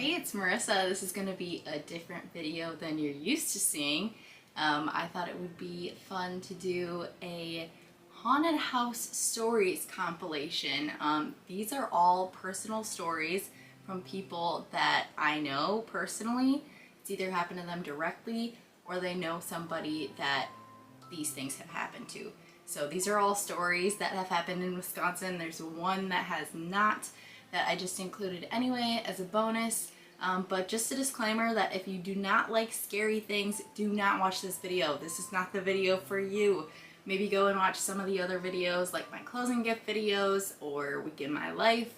Hey, it's Marissa. This is going to be a different video than you're used to seeing. I thought it would be fun to do a haunted house stories compilation. These are all personal stories from people that I know personally. It's either happened to them directly or they know somebody that these things have happened to. So these are all stories that have happened in Wisconsin. There's one that has not, that I just included anyway as a bonus. But just a disclaimer that if you do not like scary things, do not watch this video. This is not the video for you. Maybe go and watch some of the other videos like my closing gift videos or Week in My Life.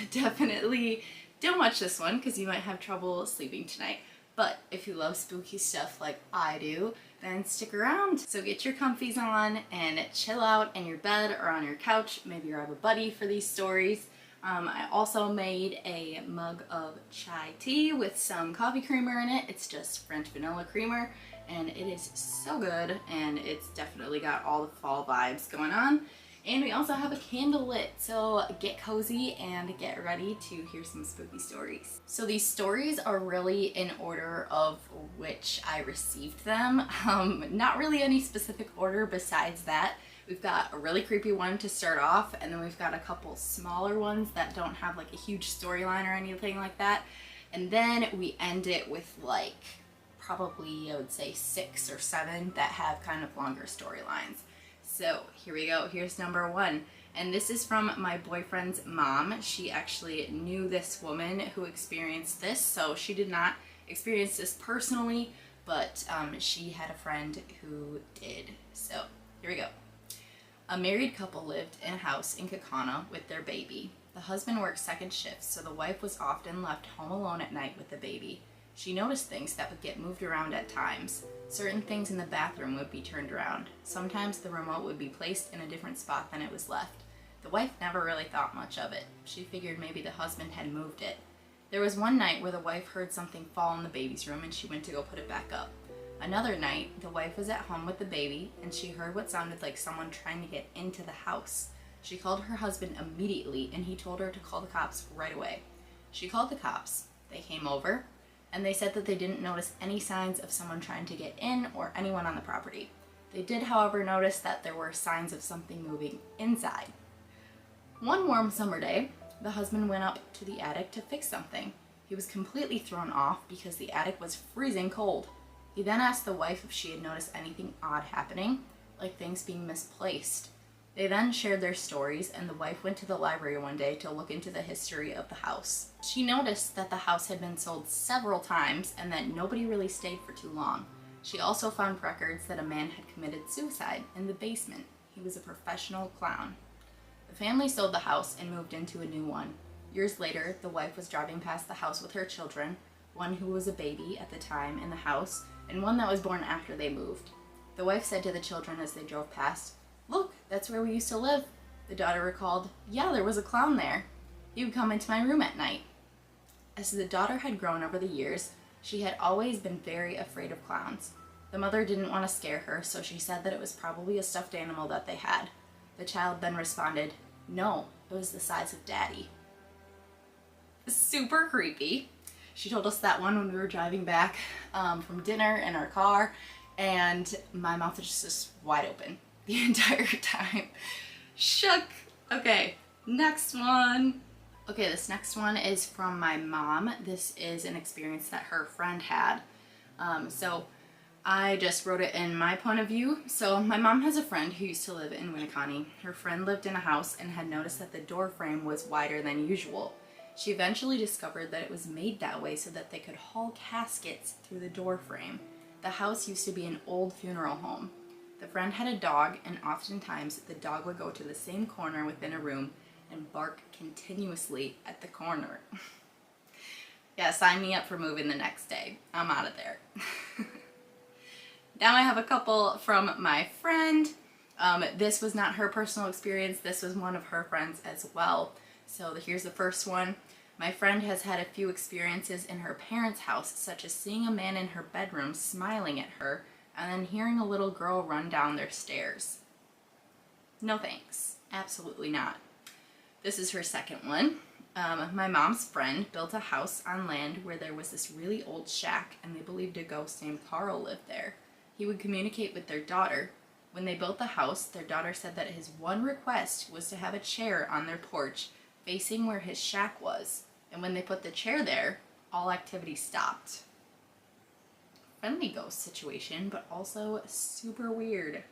Definitely don't watch this one because you might have trouble sleeping tonight. But if you love spooky stuff like I do, then stick around. So get your comfies on and chill out in your bed or on your couch. Maybe you have a buddy for these stories. I also made a mug of chai tea with some coffee creamer in it. It's just French vanilla creamer and it is so good, and it's definitely got all the fall vibes going on. And we also have a candle lit, so get cozy and get ready to hear some spooky stories. So these stories are really in order of which I received them. Not really any specific order besides that. We've got a really creepy one to start off, and then we've got a couple smaller ones that don't have like a huge storyline or anything like that. And then we end it with like probably, I would say 6 or 7 that have kind of longer storylines. So here we go. Here's number 1. And this is from my boyfriend's mom. She actually knew this woman who experienced this. So she did not experience this personally, but she had a friend who did. So here we go. A married couple lived in a house in Kaukauna with their baby. The husband worked second shifts, so the wife was often left home alone at night with the baby. She noticed things that would get moved around at times. Certain things in the bathroom would be turned around. Sometimes the remote would be placed in a different spot than it was left. The wife never really thought much of it. She figured maybe the husband had moved it. There was one night where the wife heard something fall in the baby's room and she went to go put it back up. Another night, the wife was at home with the baby and she heard what sounded like someone trying to get into the house. She called her husband immediately and he told her to call the cops right away. She called the cops. They came over and they said that they didn't notice any signs of someone trying to get in or anyone on the property. They did, however, notice that there were signs of something moving inside. One warm summer day, the husband went up to the attic to fix something. He was completely thrown off because the attic was freezing cold. He then asked the wife if she had noticed anything odd happening, like things being misplaced. They then shared their stories, and the wife went to the library one day to look into the history of the house. She noticed that the house had been sold several times and that nobody really stayed for too long. She also found records that a man had committed suicide in the basement. He was a professional clown. The family sold the house and moved into a new one. Years later, the wife was driving past the house with her children, one who was a baby at the time in the house, and one that was born after they moved. The wife said to the children as they drove past, "Look, that's where we used to live." The daughter recalled, "Yeah, there was a clown there. He would come into my room at night." As the daughter had grown over the years, she had always been very afraid of clowns. The mother didn't want to scare her, so she said that it was probably a stuffed animal that they had. The child then responded, "No, it was the size of Daddy." Super creepy. She told us that one when we were driving back from dinner in our car, and my mouth was just wide open the entire time. Shook. Okay, next one. Okay, this next one is from my mom. This is an experience that her friend had. So I just wrote it in my point of view. So my mom has a friend who used to live in Winneconne. Her friend lived in a house and had noticed that the door frame was wider than usual. She eventually discovered that it was made that way so that they could haul caskets through the door frame. The house used to be an old funeral home. The friend had a dog, and oftentimes the dog would go to the same corner within a room and bark continuously at the corner. Yeah, sign me up for moving the next day. I'm out of there. Now I have a couple from my friend. This was not her personal experience. This was one of her friends as well. So here's the first one. My friend has had a few experiences in her parents' house, such as seeing a man in her bedroom smiling at her and then hearing a little girl run down their stairs. No thanks. Absolutely not. This is her second one. My mom's friend built a house on land where there was this really old shack, and they believed a ghost named Carl lived there. He would communicate with their daughter. When they built the house, their daughter said that his one request was to have a chair on their porch facing where his shack was. And when they put the chair there, all activity stopped. Friendly ghost situation, but also super weird.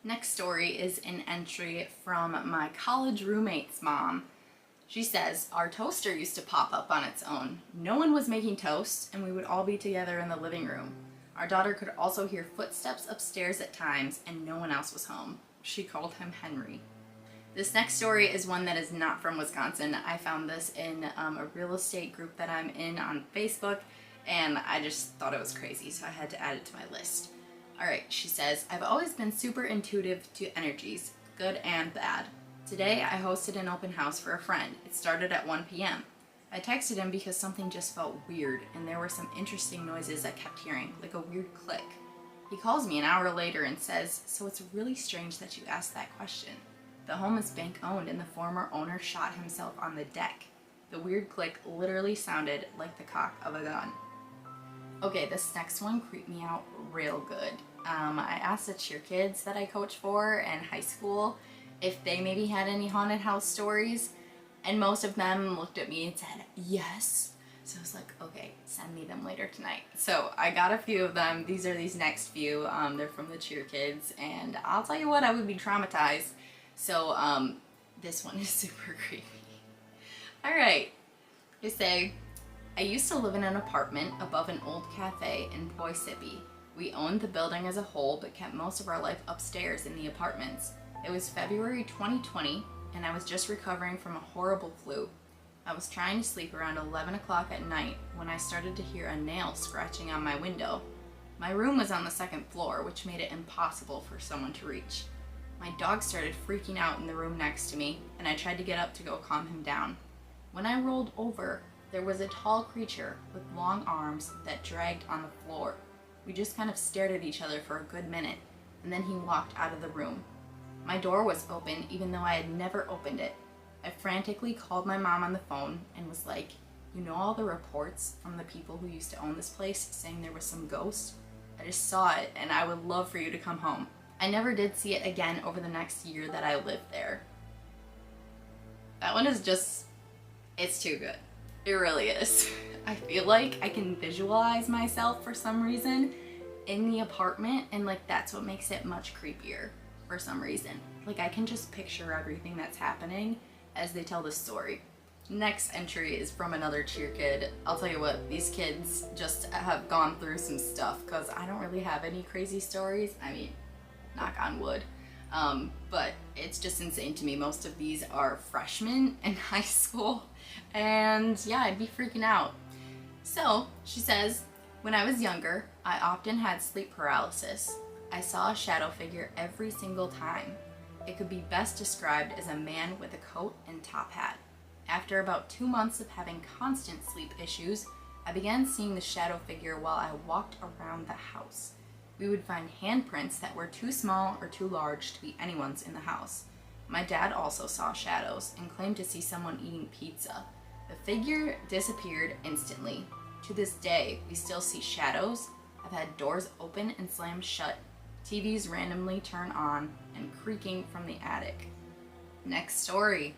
Next story is an entry from my college roommate's mom. She says, our toaster used to pop up on its own. No one was making toast, and we would all be together in the living room. Our daughter could also hear footsteps upstairs at times, and no one else was home. She called him Henry. This next story is one that is not from Wisconsin. I found this in a real estate group that I'm in on Facebook, and I just thought it was crazy, so I had to add it to my list. Alright, she says, I've always been super intuitive to energies, good and bad. Today, I hosted an open house for a friend. It started at 1 p.m. I texted him because something just felt weird, and there were some interesting noises I kept hearing, like a weird click. He calls me an hour later and says, so it's really strange that you asked that question. The home is bank owned, and the former owner shot himself on the deck. The weird click literally sounded like the cock of a gun. Okay, this next one creeped me out real good. I asked the cheer kids that I coach for in high school if they maybe had any haunted house stories, and most of them looked at me and said yes. So I was like, okay, send me them later tonight. So I got a few of them. These are these next few. They're from the cheer kids, and I'll tell you what, I would be traumatized. So this one is super creepy. Alright, they say, I used to live in an apartment above an old cafe in Poughkeepsie. We owned the building as a whole, but kept most of our life upstairs in the apartments. It was February 2020, and I was just recovering from a horrible flu. I was trying to sleep around 11 o'clock at night when I started to hear a nail scratching on my window. My room was on the second floor, which made it impossible for someone to reach. My dog started freaking out in the room next to me, and I tried to get up to go calm him down. When I rolled over, there was a tall creature with long arms that dragged on the floor. We just kind of stared at each other for a good minute, and then he walked out of the room. My door was open even though I had never opened it. I frantically called my mom on the phone and was like, you know all the reports from the people who used to own this place saying there was some ghost? I just saw it and I would love for you to come home. I never did see it again over the next year that I lived there. That one is just, it's too good. It really is. I feel like I can visualize myself for some reason in the apartment, and like that's what makes it much creepier for some reason. Like I can just picture everything that's happening as they tell the story. Next entry is from another cheer kid. I'll tell you what, these kids just have gone through some stuff because I don't really have any crazy stories. I mean, knock on wood. But it's just insane to me. Most of these are freshmen in high school, and yeah, I'd be freaking out. So she says, when I was younger, I often had sleep paralysis. I saw a shadow figure every single time. It could be best described as a man with a coat and top hat. After about 2 months of having constant sleep issues, I began seeing the shadow figure while I walked around the house. We would find handprints that were too small or too large to be anyone's in the house. My dad also saw shadows and claimed to see someone eating pizza. The figure disappeared instantly. To this day, we still see shadows. I've had doors open and slammed shut, TVs randomly turn on, and creaking from the attic. Next story.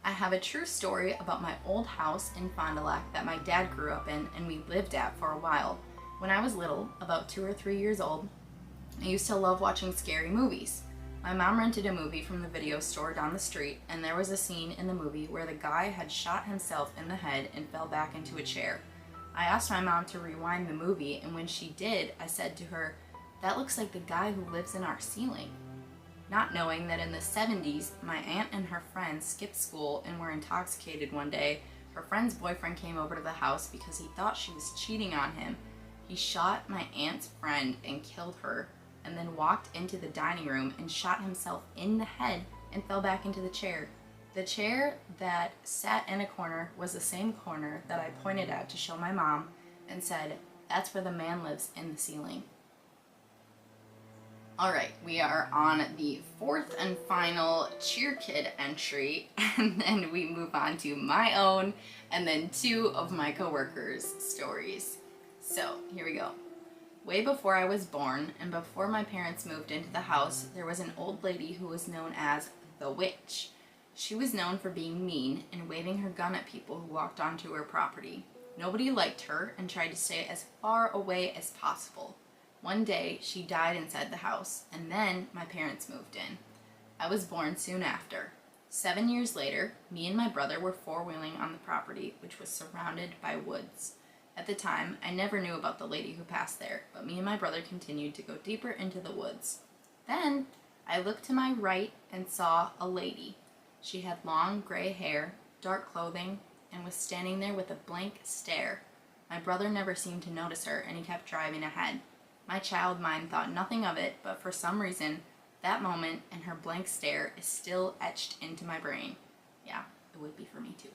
I have a true story about my old house in Fond du Lac that my dad grew up in and we lived at for a while. When I was little, about 2 or 3 years old, I used to love watching scary movies. My mom rented a movie from the video store down the street, and there was a scene in the movie where the guy had shot himself in the head and fell back into a chair. I asked my mom to rewind the movie, and when she did, I said to her, "That looks like the guy who lives in our ceiling." Not knowing that in the 70s, my aunt and her friends skipped school and were intoxicated one day, her friend's boyfriend came over to the house because he thought she was cheating on him. He shot my aunt's friend and killed her, and then walked into the dining room and shot himself in the head and fell back into the chair. The chair that sat in a corner was the same corner that I pointed at to show my mom and said, "That's where the man lives, in the ceiling." Alright, we are on the fourth and final Cheer Kid entry, and then we move on to my own and then two of my coworkers' stories. So, here we go. Way before I was born and before my parents moved into the house, there was an old lady who was known as the Witch. She was known for being mean and waving her gun at people who walked onto her property. Nobody liked her and tried to stay as far away as possible. One day, she died inside the house, and then my parents moved in. I was born soon after. 7 years later, me and my brother were four-wheeling on the property, which was surrounded by woods. At the time, I never knew about the lady who passed there, but me and my brother continued to go deeper into the woods. Then, I looked to my right and saw a lady. She had long gray hair, dark clothing, and was standing there with a blank stare. My brother never seemed to notice her, and he kept driving ahead. My child mind thought nothing of it, but for some reason, that moment and her blank stare is still etched into my brain. Yeah, it would be for me too.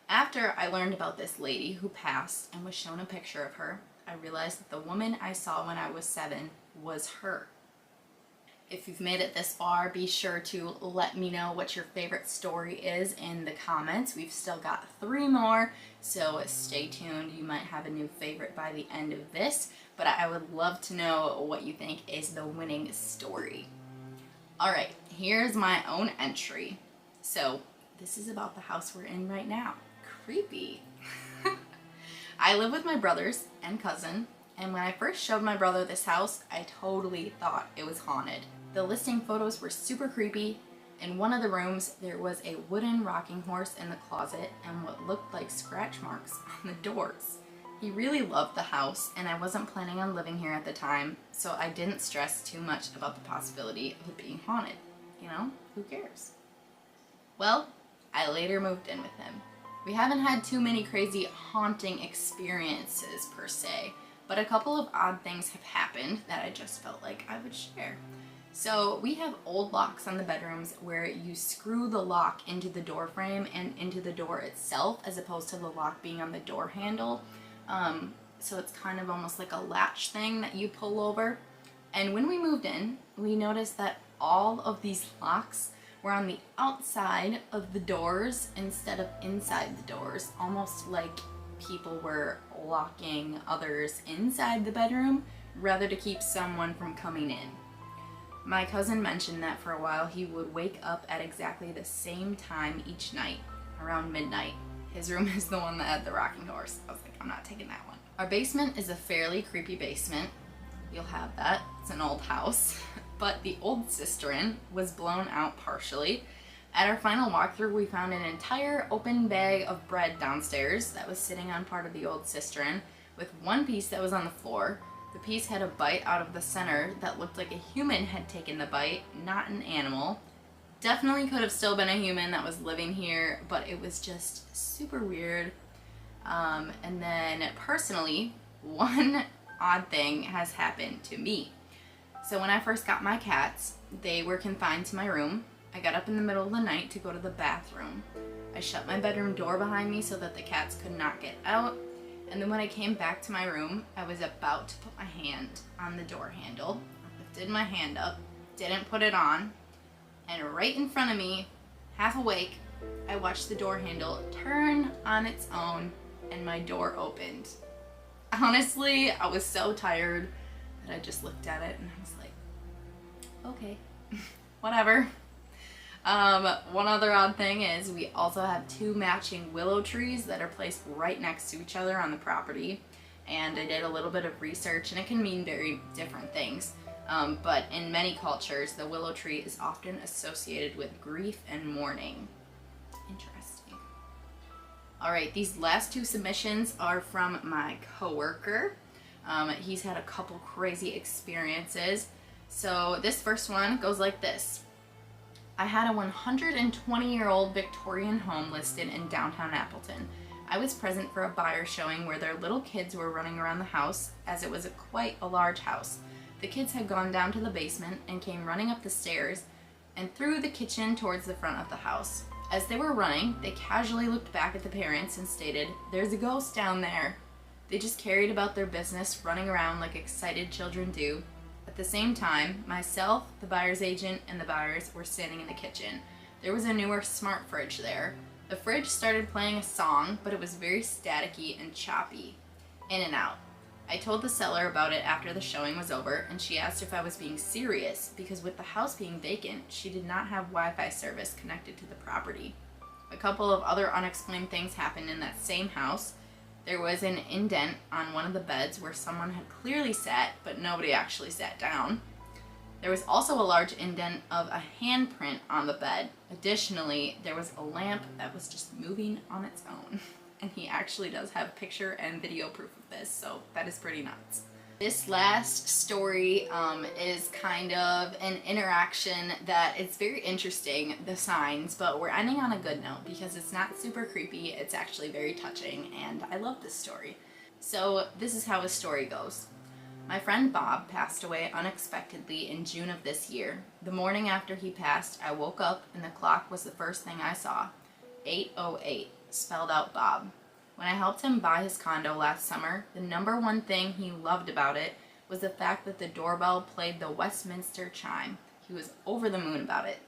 After I learned about this lady who passed and was shown a picture of her, I realized that the woman I saw when I was 7 was her. If you've made it this far, be sure to let me know what your favorite story is in the comments. We've still got 3 more, so stay tuned. You might have a new favorite by the end of this, but I would love to know what you think is the winning story. Alright, here's my own entry. So, this is about the house we're in right now. Creepy. I live with my brothers and cousin, and when I first showed my brother this house, I totally thought it was haunted. The listing photos were super creepy. In one of the rooms, there was a wooden rocking horse in the closet and what looked like scratch marks on the doors. He really loved the house, and I wasn't planning on living here at the time, so I didn't stress too much about the possibility of it being haunted. You know, who cares? Well, I later moved in with him. We haven't had too many crazy haunting experiences per se, but a couple of odd things have happened that I just felt like I would share. So we have old locks on the bedrooms where you screw the lock into the door frame and into the door itself, as opposed to the lock being on the door handle. So it's kind of almost like a latch thing that you pull over. And when we moved in, we noticed that all of these locks were on the outside of the doors instead of inside the doors, almost like people were locking others inside the bedroom rather to keep someone from coming in. My cousin mentioned that for a while he would wake up at exactly the same time each night, around midnight. His room is the one that had the rocking horse. I was like, I'm not taking that one. Our basement is a fairly creepy basement. You'll have that. It's an old house. But the old cistern was blown out partially. At our final walkthrough, we found an entire open bag of bread downstairs that was sitting on part of the old cistern, with one piece that was on the floor. The piece had a bite out of the center that looked like a human had taken the bite, not an animal. Definitely could have still been a human that was living here, but it was just super weird. And then personally, one odd thing has happened to me. So when I first got my cats, they were confined to my room. I got up in the middle of the night to go to the bathroom. I shut my bedroom door behind me so that the cats could not get out. And then when I came back to my room, I was about to put my hand on the door handle. I lifted my hand up, didn't put it on, and right in front of me, half awake, I watched the door handle turn on its own and my door opened. Honestly, I was so tired that I just looked at it and I was like, okay, whatever. One other odd thing is we also have 2 matching willow trees that are placed right next to each other on the property. And I did a little bit of research, and it can mean very different things. But in many cultures, the willow tree is often associated with grief and mourning. Interesting. Alright, these last 2 submissions are from my coworker. He's had a couple crazy experiences. So this first one goes like this. I had a 120-year-old Victorian home listed in downtown Appleton. I was present for a buyer showing where their little kids were running around the house, as it was quite a large house. The kids had gone down to the basement and came running up the stairs and through the kitchen towards the front of the house. As they were running, they casually looked back at the parents and stated, "There's a ghost down there." They just carried about their business, running around like excited children do. At the same time, myself, the buyer's agent, and the buyers were standing in the kitchen. There was a newer smart fridge there. The fridge started playing a song, but it was very staticky and choppy, in and out. I told the seller about it after the showing was over, and she asked if I was being serious because with the house being vacant, she did not have Wi-Fi service connected to the property. A couple of other unexplained things happened in that same house. There was an indent on one of the beds where someone had clearly sat, but nobody actually sat down. There was also a large indent of a handprint on the bed. Additionally, there was a lamp that was just moving on its own. And he actually does have picture and video proof of this, so that is pretty nuts. This last story is kind of an interaction that it's very interesting, the signs, but we're ending on a good note because it's not super creepy, it's actually very touching, and I love this story. So this is how his story goes. My friend Bob passed away unexpectedly in June of this year. The morning after he passed, I woke up and the clock was the first thing I saw. 8:08, spelled out Bob. When I helped him buy his condo last summer, the number one thing he loved about it was the fact that the doorbell played the Westminster chime. He was over the moon about it.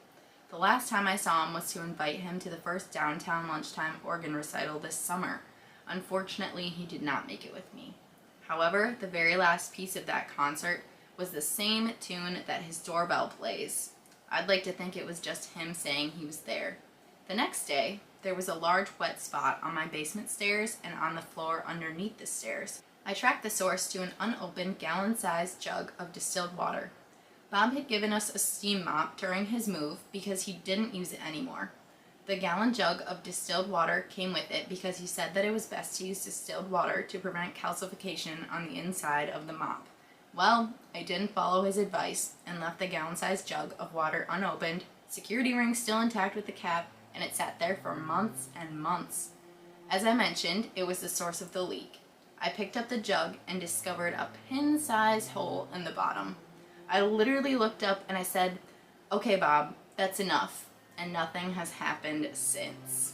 The last time I saw him was to invite him to the first downtown lunchtime organ recital this summer. Unfortunately, he did not make it with me. However, the very last piece of that concert was the same tune that his doorbell plays. I'd like to think it was just him saying he was there. The next day, there was a large wet spot on my basement stairs and on the floor underneath the stairs. I tracked the source to an unopened gallon-sized jug of distilled water. Bob had given us a steam mop during his move because he didn't use it anymore. The gallon jug of distilled water came with it because he said that it was best to use distilled water to prevent calcification on the inside of the mop. Well, I didn't follow his advice and left the gallon-sized jug of water unopened, security ring still intact with the cap, and it sat there for months and months. As I mentioned, it was the source of the leak. I picked up the jug and discovered a pin-sized hole in the bottom. I literally looked up and I said, "Okay, Bob, that's enough," and nothing has happened since.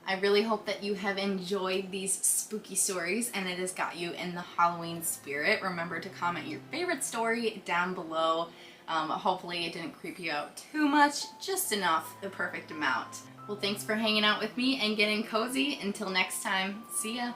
I really hope that you have enjoyed these spooky stories and it has got you in the Halloween spirit. Remember to comment your favorite story down below. Hopefully it didn't creep you out too much, just enough, the perfect amount. Well, thanks for hanging out with me and getting cozy. Until next time, see ya!